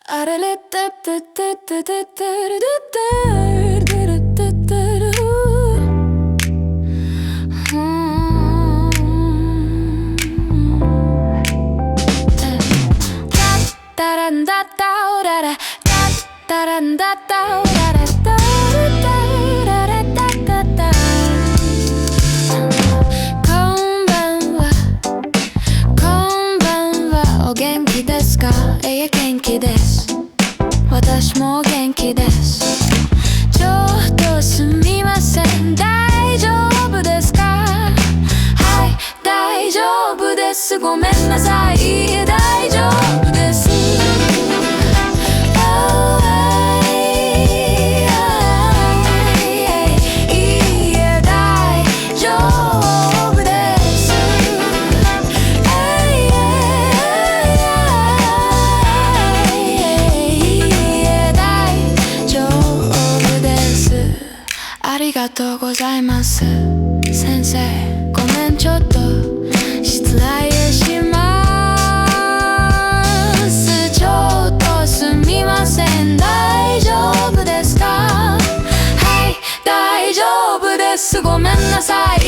あれれってってってってってってるってるってってるタランダッタオララタランダッタオララタララタタタこんばんはこんばんはお元気ですか？いや元気です。私も元気です。ちょっとすみません。大丈夫ですか？はい、大丈夫です。ごめんなさい。大丈夫です。ありがとうございます。先生、ごめんちょっと失礼します。ちょっとすみません。大丈夫ですか？はい、大丈夫です。ごめんなさい。